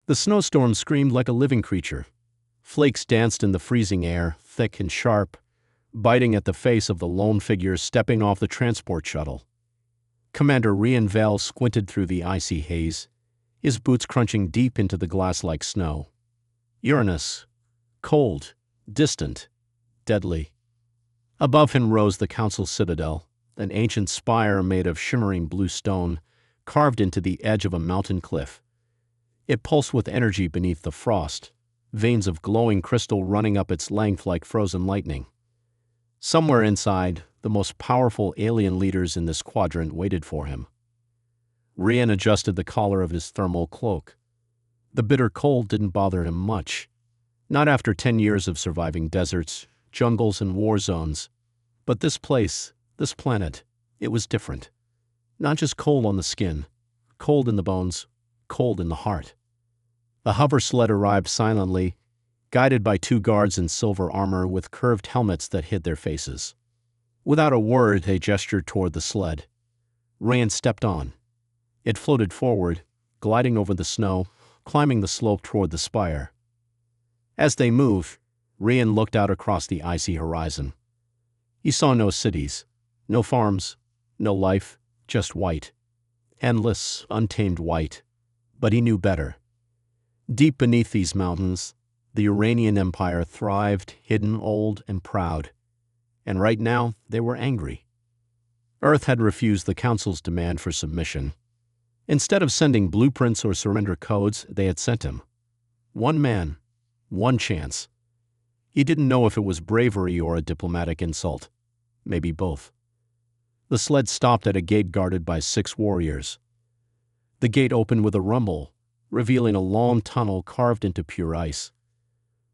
The snowstorm screamed like a living creature. Flakes danced in the freezing air, thick and sharp, biting at the face of the lone figure stepping off the transport shuttle. Commander Rian Vale squinted through the icy haze, his boots crunching deep into the glass-like snow. Uranus. Cold, distant, deadly. Above him rose the Council Citadel, an ancient spire made of shimmering blue stone, carved into the edge of a mountain cliff. It pulsed with energy beneath the frost, veins of glowing crystal running up its length like frozen lightning. Somewhere inside, the most powerful alien leaders in this quadrant waited for him. Rian adjusted the collar of his thermal cloak. The bitter cold didn't bother him much. Not after 10 years of surviving deserts, jungles, and war zones. But this place, this planet, it was different. Not just cold on the skin, cold in the bones, cold in the heart. The hover sled arrived silently, guided by 2 guards in silver armor with curved helmets that hid their faces. Without a word, they gestured toward the sled. Rian stepped on. It floated forward, gliding over the snow, climbing the slope toward the spire. As they moved, Rian looked out across the icy horizon. He saw no cities, no farms, no life, just white. Endless, untamed white. But he knew better. Deep beneath these mountains, the Uranian Empire thrived, hidden, old, and proud. And right now, they were angry. Earth had refused the Council's demand for submission. Instead of sending blueprints or surrender codes, they had sent him. One man, one chance. He didn't know if it was bravery or a diplomatic insult. Maybe both. The sled stopped at a gate guarded by 6 warriors. The gate opened with a rumble, revealing a long tunnel carved into pure ice.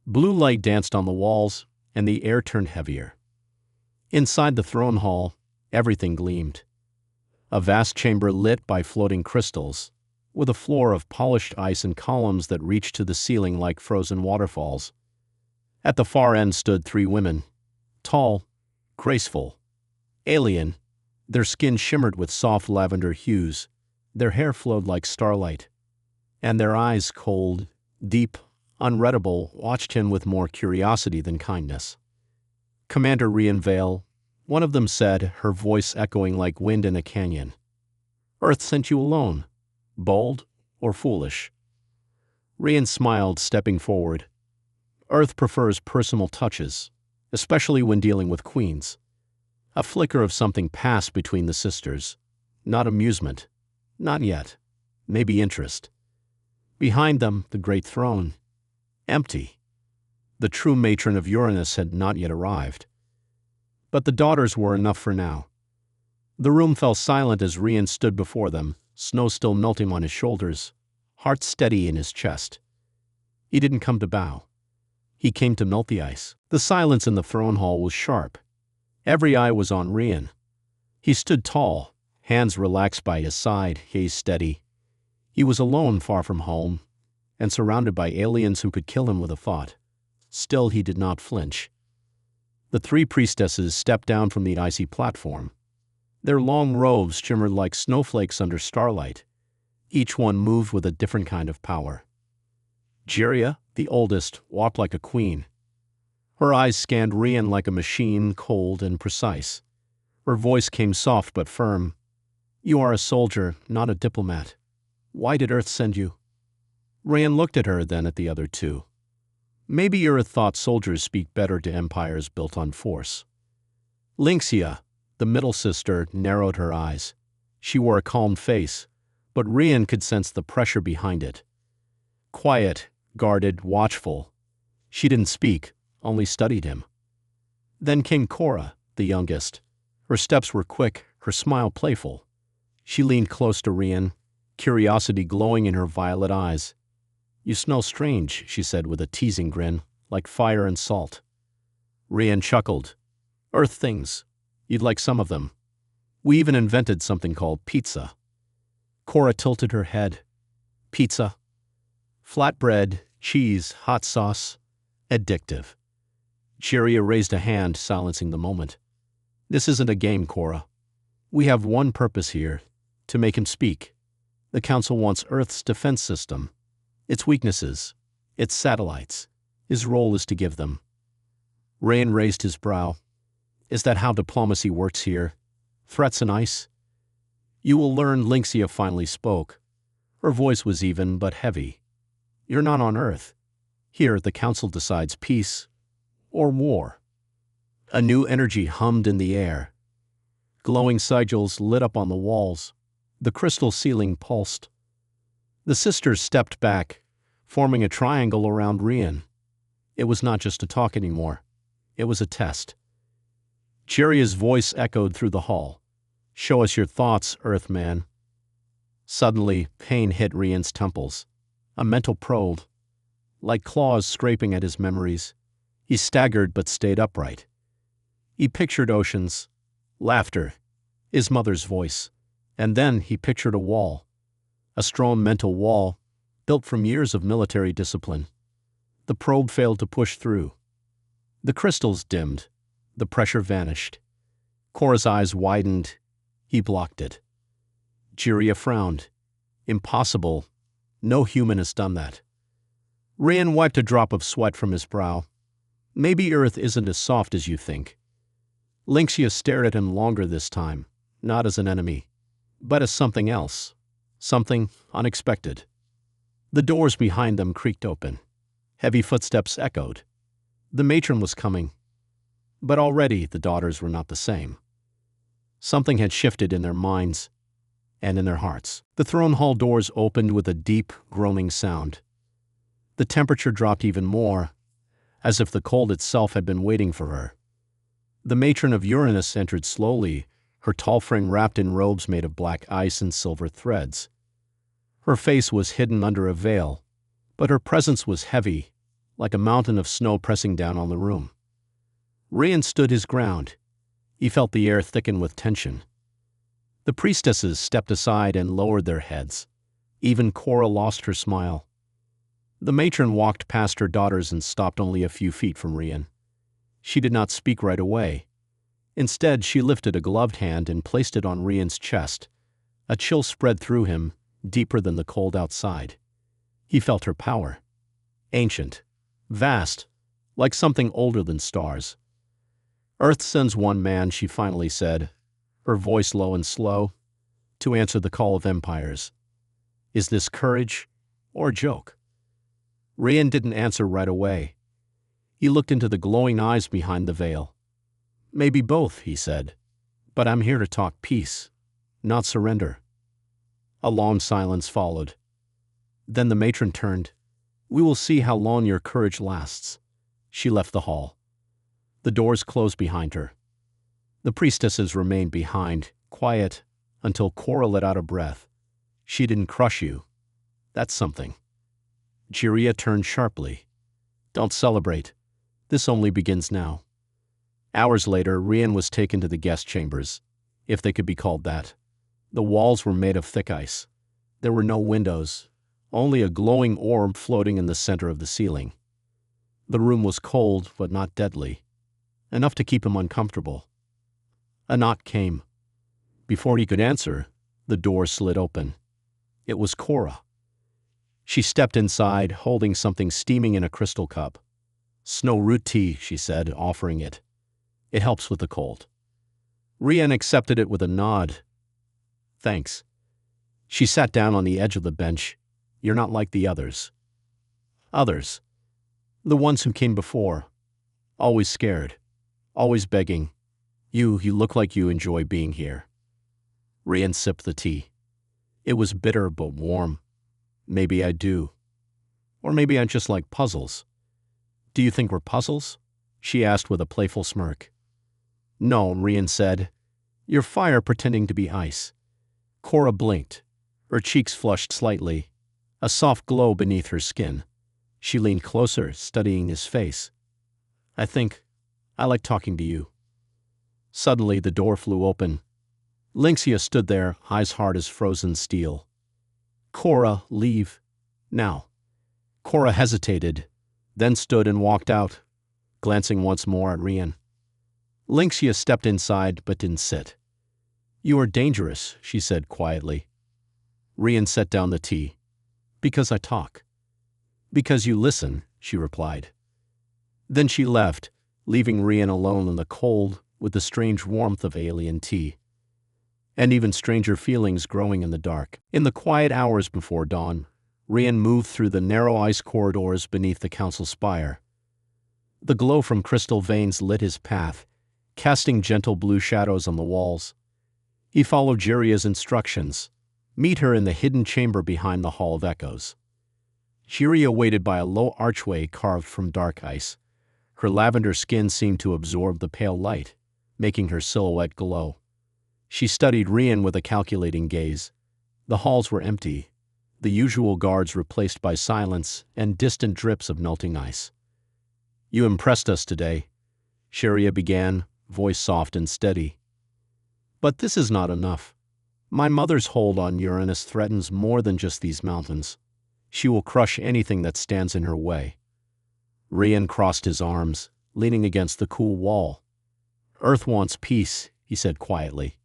Blue light danced on the walls, and the air turned heavier. Inside the throne hall, everything gleamed. A vast chamber lit by floating crystals, with a floor of polished ice and columns that reached to the ceiling like frozen waterfalls. At the far end stood 3 women, tall, graceful, alien. Their skin shimmered with soft lavender hues, their hair flowed like starlight, and their eyes, cold, deep, unreadable, watched him with more curiosity than kindness. Commander Rian Vale, one of them said, her voice echoing like wind in a canyon. Earth sent you alone, bold or foolish? Rian smiled, stepping forward. Earth prefers personal touches, especially when dealing with queens. A flicker of something passed between the sisters. Not amusement. Not yet. Maybe interest. Behind them, the great throne. Empty. The true matron of Uranus had not yet arrived. But the daughters were enough for now. The room fell silent as Rian stood before them, snow still melting on his shoulders, heart steady in his chest. He didn't come to bow. He came to melt the ice. The silence in the throne hall was sharp. Every eye was on Rian. He stood tall, hands relaxed by his side, gaze steady. He was alone, far from home, and surrounded by aliens who could kill him with a thought. Still, he did not flinch. The 3 priestesses stepped down from the icy platform. Their long robes shimmered like snowflakes under starlight. Each one moved with a different kind of power. Jiria, the oldest, walked like a queen. Her eyes scanned Rian like a machine, cold and precise. Her voice came soft but firm. You are a soldier, not a diplomat. Why did Earth send you? Rian looked at her, then at the other 2. Maybe Earth thought soldiers speak better to empires built on force. Lynxia, the middle sister, narrowed her eyes. She wore a calm face, but Rian could sense the pressure behind it. Quiet, guarded, watchful. She didn't speak, only studied him. Then came Cora, the youngest. Her steps were quick, her smile playful. She leaned close to Rian, curiosity glowing in her violet eyes. You smell strange, she said with a teasing grin, like fire and salt. Rian chuckled. Earth things. You'd like some of them. We even invented something called pizza. Cora tilted her head. Pizza? Flatbread, cheese, hot sauce. Addictive. Jiria raised a hand, silencing the moment. This isn't a game, Cora. We have one purpose here, to make him speak. The Council wants Earth's defense system. Its weaknesses, its satellites. His role is to give them. Rian raised his brow. Is that how diplomacy works here? Threats and ice? You will learn, Lynxia finally spoke. Her voice was even but heavy. You're not on Earth. Here, the Council decides peace or war. A new energy hummed in the air. Glowing sigils lit up on the walls. The crystal ceiling pulsed. The sisters stepped back, forming a triangle around Rian. It was not just a talk anymore. It was a test. Jiria's voice echoed through the hall. Show us your thoughts, Earthman. Suddenly, pain hit Rian's temples. A mental probe, like claws scraping at his memories. He staggered but stayed upright. He pictured oceans, laughter, his mother's voice, and then he pictured a wall. A strong mental wall, built from years of military discipline. The probe failed to push through. The crystals dimmed. The pressure vanished. Korra's eyes widened. He blocked it. Jiria frowned. Impossible. No human has done that. Rian wiped a drop of sweat from his brow. Maybe Earth isn't as soft as you think. Lynxia stared at him longer this time, not as an enemy, but as something else. Something unexpected. The doors behind them creaked open. Heavy footsteps echoed. The matron was coming. But already the daughters were not the same. Something had shifted in their minds and in their hearts. The throne hall doors opened with a deep, groaning sound. The temperature dropped even more, as if the cold itself had been waiting for her. The matron of Uranus entered slowly, her tall frame wrapped in robes made of black ice and silver threads. Her face was hidden under a veil, but her presence was heavy, like a mountain of snow pressing down on the room. Rian stood his ground. He felt the air thicken with tension. The priestesses stepped aside and lowered their heads. Even Korra lost her smile. The matron walked past her daughters and stopped only a few feet from Rian. She did not speak right away. Instead, she lifted a gloved hand and placed it on Rian's chest. A chill spread through him, deeper than the cold outside. He felt her power. Ancient. Vast. Like something older than stars. Earth sends one man, she finally said, her voice low and slow, to answer the call of empires. Is this courage or a joke? Rian didn't answer right away. He looked into the glowing eyes behind the veil. Maybe both, he said. But I'm here to talk peace, not surrender. A long silence followed. Then the matron turned. We will see how long your courage lasts. She left the hall. The doors closed behind her. The priestesses remained behind, quiet, until Korra let out a breath. She didn't crush you. That's something. Jiria turned sharply. Don't celebrate. This only begins now. Hours later, Rian was taken to the guest chambers, if they could be called that. The walls were made of thick ice. There were no windows, only a glowing orb floating in the center of the ceiling. The room was cold, but not deadly. Enough to keep him uncomfortable. A knock came. Before he could answer, the door slid open. It was Korra. She stepped inside, holding something steaming in a crystal cup. Snow root tea, she said, offering it. It helps with the cold. Rian accepted it with a nod. Thanks. She sat down on the edge of the bench. You're not like the others. Others. The ones who came before. Always scared. Always begging. You look like you enjoy being here. Rian sipped the tea. It was bitter but warm. Maybe I do. Or maybe I just like puzzles. Do you think we're puzzles? She asked with a playful smirk. No, Rian said. You're fire pretending to be ice. Korra blinked. Her cheeks flushed slightly, a soft glow beneath her skin. She leaned closer, studying his face. I like talking to you. Suddenly, the door flew open. Lynxia stood there, eyes hard as frozen steel. Korra, leave. Now. Korra hesitated, then stood and walked out, glancing once more at Rian. Lynxia stepped inside but didn't sit. You are dangerous, she said quietly. Rian set down the tea. Because I talk. Because you listen, she replied. Then she left, leaving Rian alone in the cold with the strange warmth of alien tea. And even stranger feelings growing in the dark. In the quiet hours before dawn, Rian moved through the narrow ice corridors beneath the council spire. The glow from crystal veins lit his path, casting gentle blue shadows on the walls. He followed Jiria's instructions. Meet her in the hidden chamber behind the Hall of Echoes. Jiria waited by a low archway carved from dark ice. Her lavender skin seemed to absorb the pale light, making her silhouette glow. She studied Rian with a calculating gaze. The halls were empty, the usual guards replaced by silence and distant drips of melting ice. You impressed us today, Jiria began, voice soft and steady. But this is not enough. My mother's hold on Uranus threatens more than just these mountains. She will crush anything that stands in her way. Rian crossed his arms, leaning against the cool wall. Earth wants peace, he said quietly.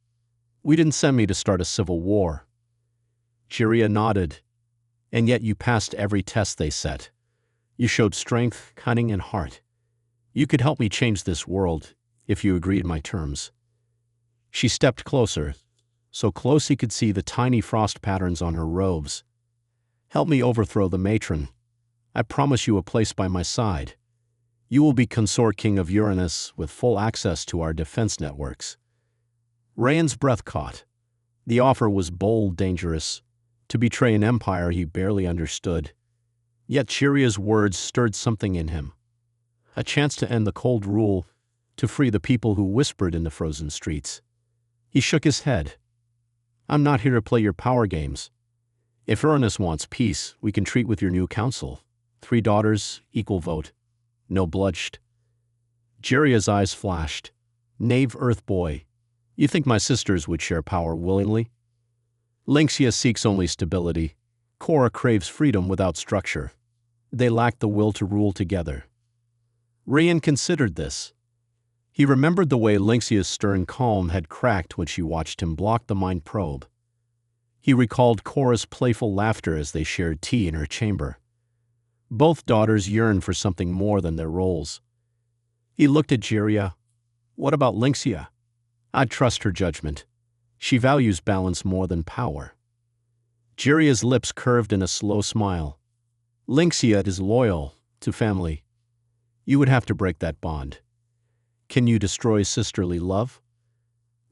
We didn't send me to start a civil war. Jiria nodded. And yet you passed every test they set. You showed strength, cunning, and heart. You could help me change this world, if you agreed to my terms. She stepped closer, so close he could see the tiny frost patterns on her robes. Help me overthrow the matron. I promise you a place by my side. You will be consort king of Uranus with full access to our defense networks. Rian's breath caught. The offer was bold, dangerous, to betray an empire he barely understood. Yet Jiria's words stirred something in him. A chance to end the cold rule, to free the people who whispered in the frozen streets. He shook his head. I'm not here to play your power games. If Uranus wants peace, we can treat with your new council. 3 daughters, equal vote. No bloodshed. Jiria's eyes flashed. Knave Earth boy, you think my sisters would share power willingly? Lynxia seeks only stability. Cora craves freedom without structure. They lack the will to rule together. Rian considered this. He remembered the way Lynxia's stern calm had cracked when she watched him block the mind probe. He recalled Cora's playful laughter as they shared tea in her chamber. Both daughters yearned for something more than their roles. He looked at Jiria. What about Lynxia? I'd trust her judgment. She values balance more than power. Jiria's lips curved in a slow smile. Lynxia is loyal to family. You would have to break that bond. Can you destroy sisterly love?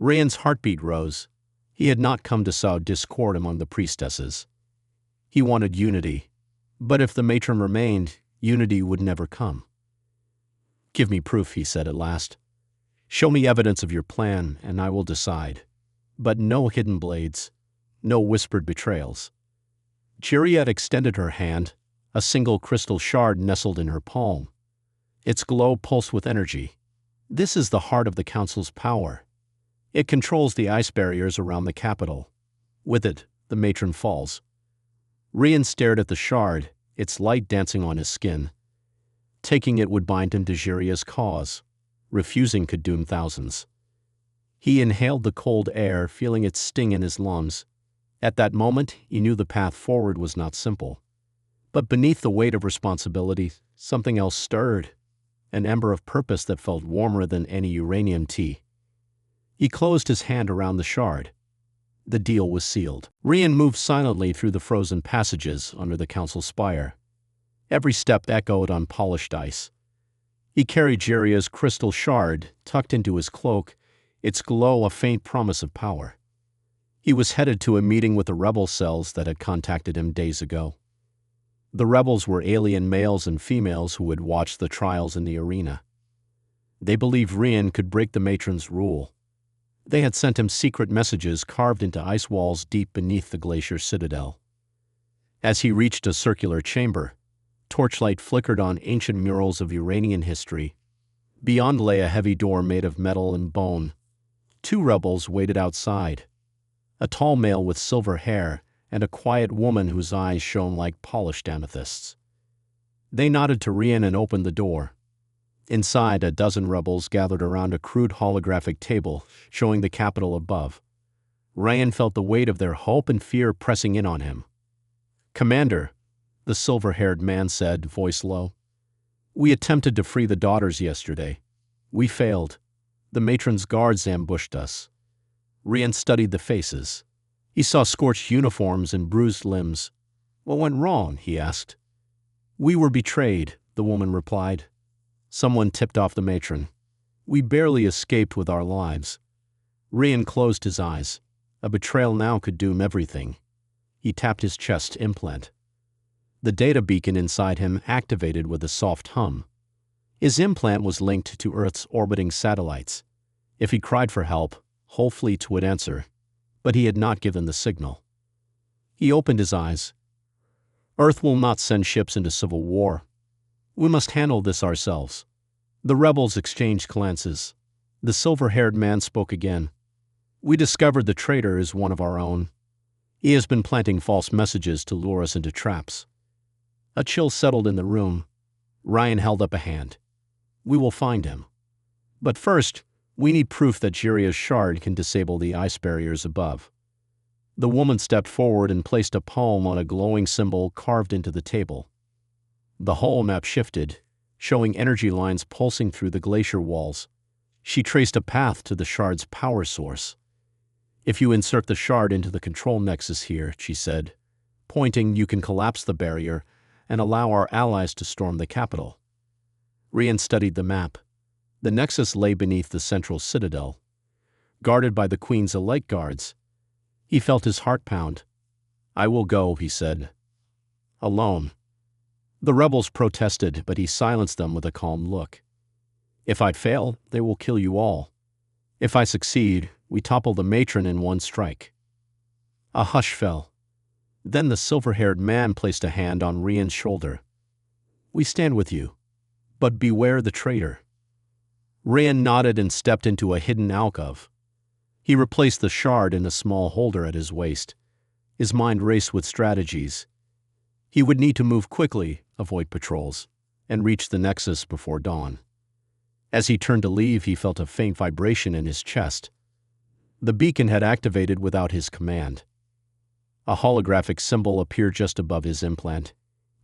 Rian's heartbeat rose. He had not come to sow discord among the priestesses. He wanted unity. But if the matron remained, unity would never come. Give me proof, he said at last. Show me evidence of your plan, and I will decide. But no hidden blades, no whispered betrayals. Jiria extended her hand, a single crystal shard nestled in her palm. Its glow pulsed with energy. This is the heart of the council's power. It controls the ice barriers around the capital. With it, the matron falls. Rian stared at the shard, its light dancing on his skin. Taking it would bind him to Jiria's cause. Refusing could doom thousands. He inhaled the cold air, feeling its sting in his lungs. At that moment, he knew the path forward was not simple. But beneath the weight of responsibility, something else stirred, an ember of purpose that felt warmer than any uranium tea. He closed his hand around the shard. The deal was sealed. Rian moved silently through the frozen passages under the council spire. Every step echoed on polished ice. He carried Jiria's crystal shard tucked into his cloak, its glow a faint promise of power. He was headed to a meeting with the rebel cells that had contacted him days ago. The rebels were alien males and females who had watched the trials in the arena. They believed Rian could break the matron's rule. They had sent him secret messages carved into ice walls deep beneath the glacier citadel. As he reached a circular chamber, torchlight flickered on ancient murals of Uranian history. Beyond lay a heavy door made of metal and bone. 2 rebels waited outside. A tall male with silver hair and a quiet woman whose eyes shone like polished amethysts. They nodded to Rian and opened the door. Inside, a dozen rebels gathered around a crude holographic table showing the capital above. Rian felt the weight of their hope and fear pressing in on him. Commander, the silver-haired man said, voice low. "We attempted to free the daughters yesterday. We failed. The matron's guards ambushed us." Rian studied the faces. He saw scorched uniforms and bruised limbs. "What went wrong?" he asked. "We were betrayed," the woman replied. "Someone tipped off the matron. We barely escaped with our lives." Rian closed his eyes. A betrayal now could doom everything. He tapped his chest implant. The data beacon inside him activated with a soft hum. His implant was linked to Earth's orbiting satellites. If he cried for help, whole fleets would answer. But he had not given the signal. He opened his eyes. "Earth will not send ships into civil war. We must handle this ourselves." The rebels exchanged glances. The silver-haired man spoke again. "We discovered the traitor is one of our own. He has been planting false messages to lure us into traps." A chill settled in the room. Ryan held up a hand. "We will find him. But first, we need proof that Jiria's shard can disable the ice barriers above." The woman stepped forward and placed a palm on a glowing symbol carved into the table. The hull map shifted, showing energy lines pulsing through the glacier walls. She traced a path to the shard's power source. "If you insert the shard into the control nexus here," she said, pointing, "you can collapse the barrier and allow our allies to storm the capital." Rian studied the map. The nexus lay beneath the central citadel, guarded by the Queen's elite guards. He felt his heart pound. "I will go," he said. "Alone." The rebels protested, but he silenced them with a calm look. "If I fail, they will kill you all. If I succeed, we topple the matron in one strike." A hush fell. Then the silver-haired man placed a hand on Rian's shoulder. "We stand with you, but beware the traitor." Rian nodded and stepped into a hidden alcove. He replaced the shard in a small holder at his waist. His mind raced with strategies. He would need to move quickly, avoid patrols, and reach the Nexus before dawn. As he turned to leave, he felt a faint vibration in his chest. The beacon had activated without his command. A holographic symbol appeared just above his implant,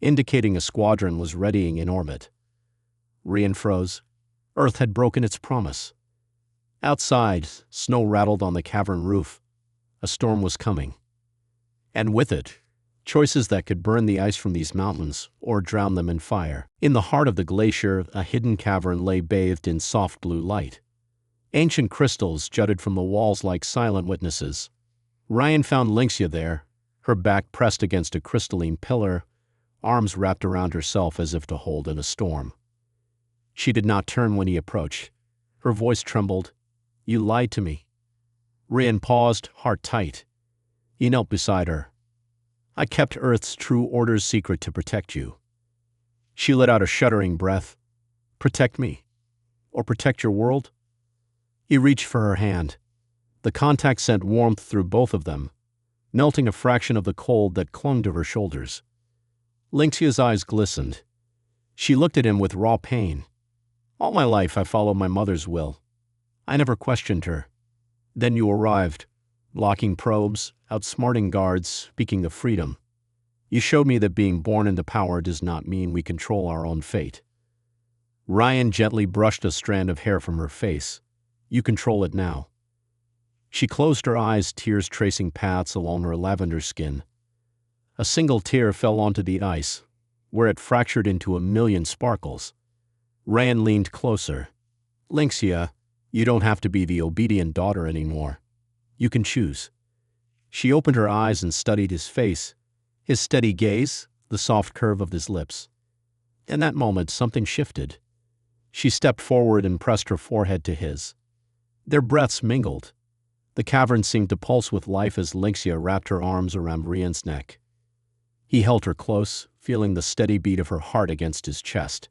indicating a squadron was readying in orbit. Rian froze. Earth had broken its promise. Outside, snow rattled on the cavern roof. A storm was coming. And with it, choices that could burn the ice from these mountains or drown them in fire. In the heart of the glacier, a hidden cavern lay bathed in soft blue light. Ancient crystals jutted from the walls like silent witnesses. Ryan found Lynxia there, her back pressed against a crystalline pillar, arms wrapped around herself as if to hold in a storm. She did not turn when he approached. Her voice trembled. "You lied to me." Ryan paused, heart tight. He knelt beside her. "I kept Earth's true order's secret to protect you." She let out a shuddering breath. "Protect me? Or protect your world?" He reached for her hand. The contact sent warmth through both of them, melting a fraction of the cold that clung to her shoulders. Lynxia's eyes glistened. She looked at him with raw pain. "All my life I followed my mother's will. I never questioned her. Then you arrived, blocking probes, outsmarting guards, speaking of freedom. You showed me that being born into power does not mean we control our own fate." Ryan gently brushed a strand of hair from her face. "You control it now." She closed her eyes, tears tracing paths along her lavender skin. A single tear fell onto the ice, where it fractured into a million sparkles. Ryan leaned closer. "Lynxia, you don't have to be the obedient daughter anymore. You can choose." She opened her eyes and studied his face, his steady gaze, the soft curve of his lips. In that moment, something shifted. She stepped forward and pressed her forehead to his. Their breaths mingled. The cavern seemed to pulse with life as Lynxia wrapped her arms around Rian's neck. He held her close, feeling the steady beat of her heart against his chest.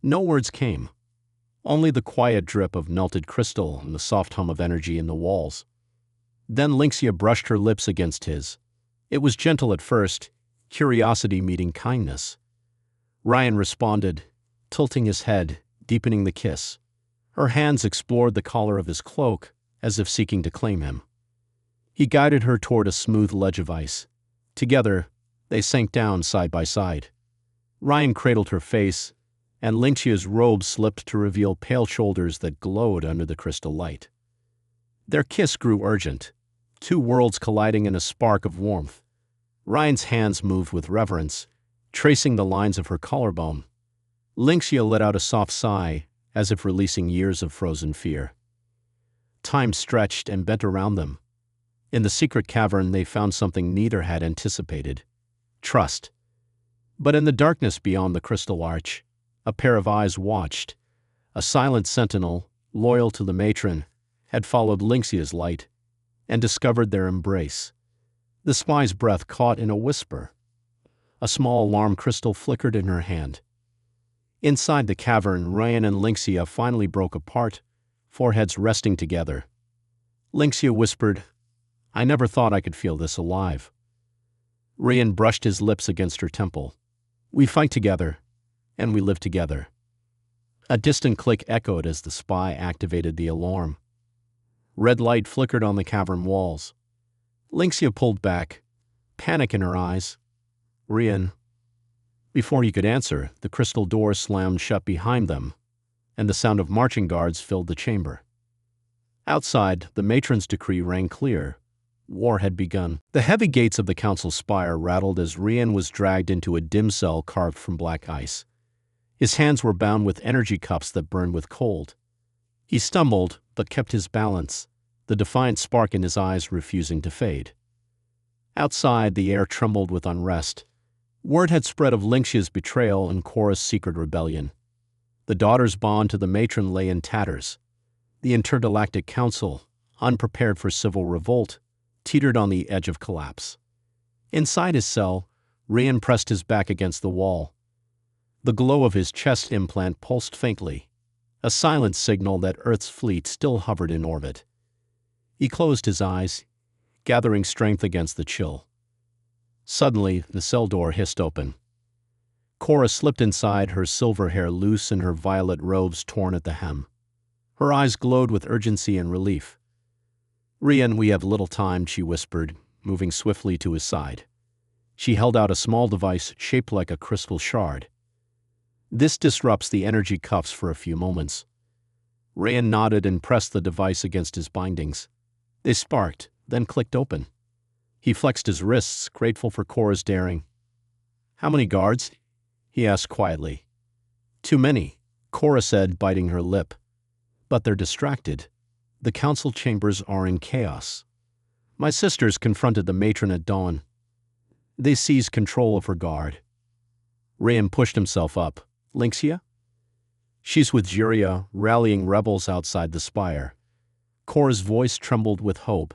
No words came, only the quiet drip of melted crystal and the soft hum of energy in the walls. Then Lynxia brushed her lips against his. It was gentle at first, curiosity meeting kindness. Ryan responded, tilting his head, deepening the kiss. Her hands explored the collar of his cloak, as if seeking to claim him. He guided her toward a smooth ledge of ice. Together, They sank down side by side. Ryan cradled her face, and Lincia's robe slipped to reveal pale shoulders that glowed under the crystal light. Their kiss grew urgent, two worlds colliding in a spark of warmth. Ryan's hands moved with reverence, tracing the lines of her collarbone. Lincia let out a soft sigh, as if releasing years of frozen fear. Time stretched and bent around them. In the secret cavern, they found something neither had anticipated: trust. But in the darkness beyond the crystal arch, a pair of eyes watched. A silent sentinel, loyal to the matron, had followed Lincia's light and discovered their embrace. The spy's breath caught in a whisper. A small alarm crystal flickered in her hand. Inside the cavern, Ryan and Lincia finally broke apart, foreheads resting together. Lincia whispered, "I never thought I could feel this alive." Ryan brushed his lips against her temple. "We fight together, and we live together." A distant click echoed as the spy activated the alarm. Red light flickered on the cavern walls. Lincia pulled back, panic in her eyes. "Ryan." Before he could answer, the crystal door slammed shut behind them, and the sound of marching guards filled the chamber. Outside, the matron's decree rang clear. War had begun. The heavy gates of the council spire rattled as Ryan was dragged into a dim cell carved from black ice. His hands were bound with energy cups that burned with cold. He stumbled, but kept his balance, the defiant spark in his eyes refusing to fade. Outside, the air trembled with unrest. Word had spread of Lincia's betrayal and Cora's secret rebellion. The daughter's bond to the matron lay in tatters. The Intergalactic Council, unprepared for civil revolt, teetered on the edge of collapse. Inside his cell, Ryan pressed his back against the wall. The glow of his chest implant pulsed faintly, a silent signal that Earth's fleet still hovered in orbit. He closed his eyes, gathering strength against the chill. Suddenly, the cell door hissed open. Cora slipped inside, her silver hair loose and her violet robes torn at the hem. Her eyes glowed with urgency and relief. "Ryan, we have little time," she whispered, moving swiftly to his side. She held out a small device shaped like a crystal shard. "This disrupts the energy cuffs for a few moments." Ryan nodded and pressed the device against his bindings. They sparked, then clicked open. He flexed his wrists, grateful for Cora's daring. "How many guards?" he asked quietly. "Too many," Cora said, biting her lip. "But they're distracted. The council chambers are in chaos. My sisters confronted the matron at dawn. They seized control of her guard." Ryan pushed himself up. "Lincia?" "She's with Juria, rallying rebels outside the spire." Cora's voice trembled with hope.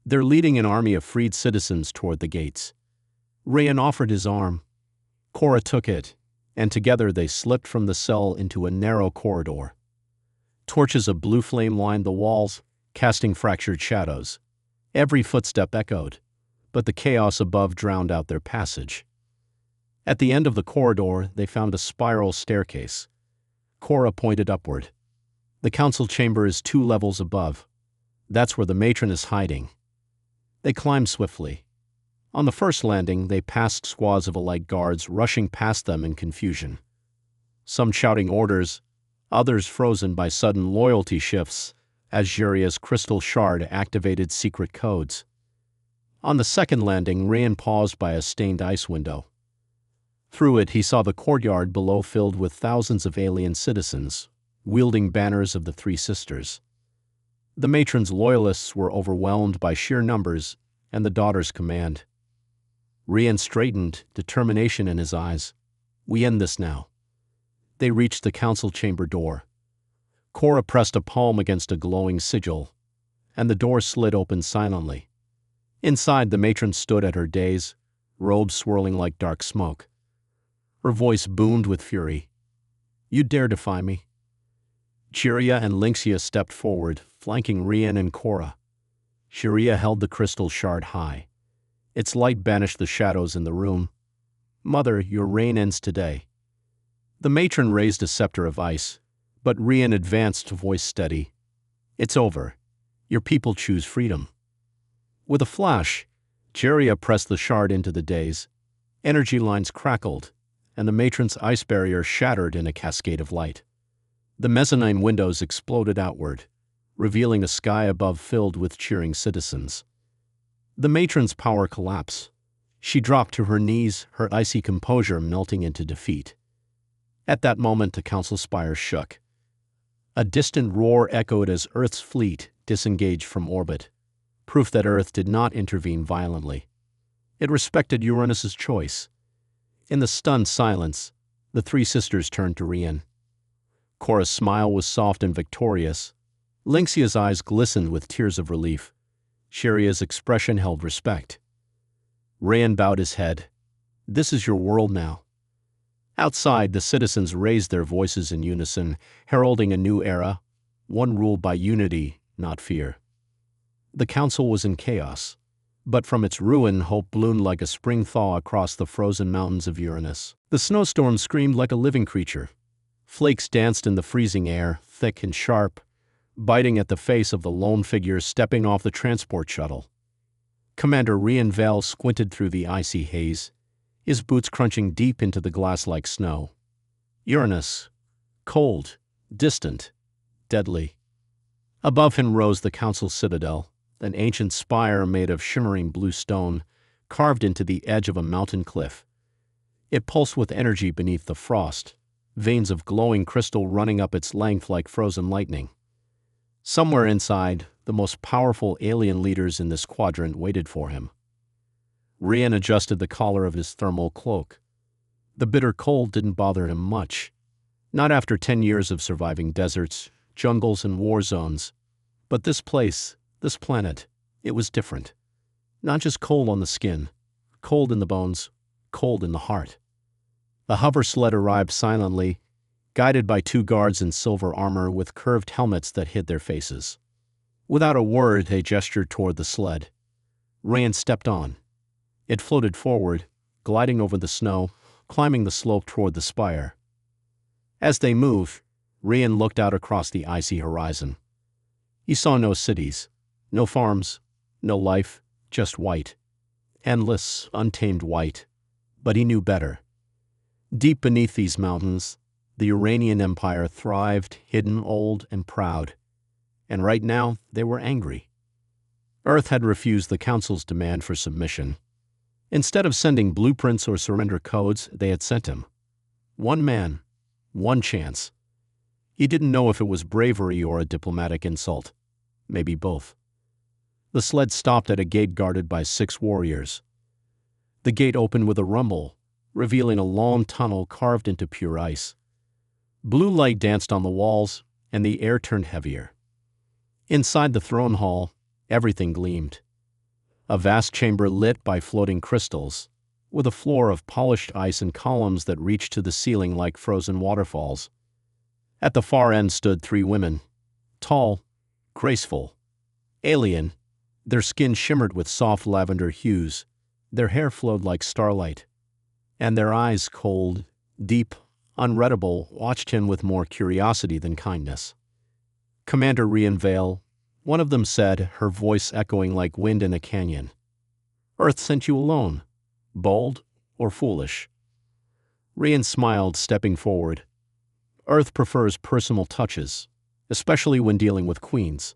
"They're leading an army of freed citizens toward the gates." Ryan offered his arm. Cora took it, and together they slipped from the cell into a narrow corridor. Torches of blue flame lined the walls, casting fractured shadows. Every footstep echoed, but the chaos above drowned out their passage. At the end of the corridor, they found a spiral staircase. Cora pointed upward. "The council chamber is 2 levels above. That's where the matron is hiding." They climbed swiftly. On the first landing, they passed squads of elite guards rushing past them in confusion. Some shouting orders, others frozen by sudden loyalty shifts as Juria's crystal shard activated secret codes. On the second landing, Ryan paused by a stained ice window. Through it, he saw the courtyard below filled with thousands of alien citizens, wielding banners of the Three Sisters. The matron's loyalists were overwhelmed by sheer numbers and the daughter's command. Ryan straightened, determination in his eyes. "We end this now." They reached the council chamber door. Cora pressed a palm against a glowing sigil, and the door slid open silently. Inside, the matron stood at her dais, robes swirling like dark smoke. Her voice boomed with fury. "You dare defy me?" Juria and Lincia stepped forward, flanking Ryan and Cora. Juria held the crystal shard high. Its light banished the shadows in the room. "Mother, your reign ends today." The matron raised a scepter of ice, but Ryan advanced, voice steady. "It's over. Your people choose freedom." With a flash, Juria pressed the shard into the dais. Energy lines crackled, and the matron's ice barrier shattered in a cascade of light. The mezzanine windows exploded outward, revealing a sky above filled with cheering citizens. The matron's power collapsed. She dropped to her knees, her icy composure melting into defeat. At that moment, the council spire shook. A distant roar echoed as Earth's fleet disengaged from orbit, proof that Earth did not intervene violently. It respected Uranus's choice. In the stunned silence, the three sisters turned to Rian. Cora's smile was soft and victorious. Lynxia's eyes glistened with tears of relief. Sheria's expression held respect. Rian bowed his head. "This is your world now." Outside, the citizens raised their voices in unison, heralding a new era, one ruled by unity, not fear. The council was in chaos, but from its ruin hope bloomed like a spring thaw across the frozen mountains of Uranus. The snowstorm screamed like a living creature. Flakes danced in the freezing air, thick and sharp, biting at the face of the lone figure stepping off the transport shuttle. Commander Rian Vale squinted through the icy haze, his boots crunching deep into the glass-like snow. Uranus, cold, distant, deadly. Above him rose the council citadel, an ancient spire made of shimmering blue stone, carved into the edge of a mountain cliff. It pulsed with energy beneath the frost, veins of glowing crystal running up its length like frozen lightning. Somewhere inside, the most powerful alien leaders in this quadrant waited for him. Rian adjusted the collar of his thermal cloak. The bitter cold didn't bother him much. Not after 10 years of surviving deserts, jungles, and war zones. But this place, this planet, it was different. Not just cold on the skin, cold in the bones, cold in the heart. The hover sled arrived silently, guided by 2 guards in silver armor with curved helmets that hid their faces. Without a word, they gestured toward the sled. Rian stepped on. It floated forward, gliding over the snow, climbing the slope toward the spire. As they moved, Rian looked out across the icy horizon. He saw no cities, no farms, no life, just white. Endless, untamed white. But he knew better. Deep beneath these mountains, the Uranian Empire thrived, hidden, old, and proud. And right now, they were angry. Earth had refused the Council's demand for submission. Instead of sending blueprints or surrender codes, they had sent him. One man, one chance. He didn't know if it was bravery or a diplomatic insult. Maybe both. The sled stopped at a gate guarded by 6 warriors. The gate opened with a rumble, revealing a long tunnel carved into pure ice. Blue light danced on the walls, and the air turned heavier. Inside the throne hall, everything gleamed. A vast chamber lit by floating crystals, with a floor of polished ice and columns that reached to the ceiling like frozen waterfalls. At the far end stood 3 women, tall, graceful, alien. Their skin shimmered with soft lavender hues, their hair flowed like starlight, and their eyes, cold, deep, unreadable, watched him with more curiosity than kindness. "Commander Rian Vale," one of them said, her voice echoing like wind in a canyon. "Earth sent you alone. Bold or foolish?" Rian smiled, stepping forward. Earth prefers personal touches, especially when dealing with queens.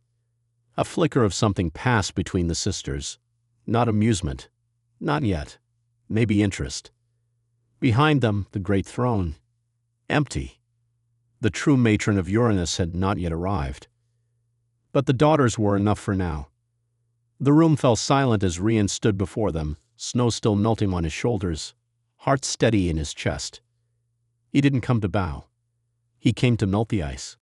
A flicker of something passed between the sisters. Not amusement. Not yet. Maybe interest. Behind them, the great throne. Empty. The true matron of Uranus had not yet arrived. But the daughters were enough for now. The room fell silent as Rian stood before them, snow still melting on his shoulders, heart steady in his chest. He didn't come to bow. He came to melt the ice.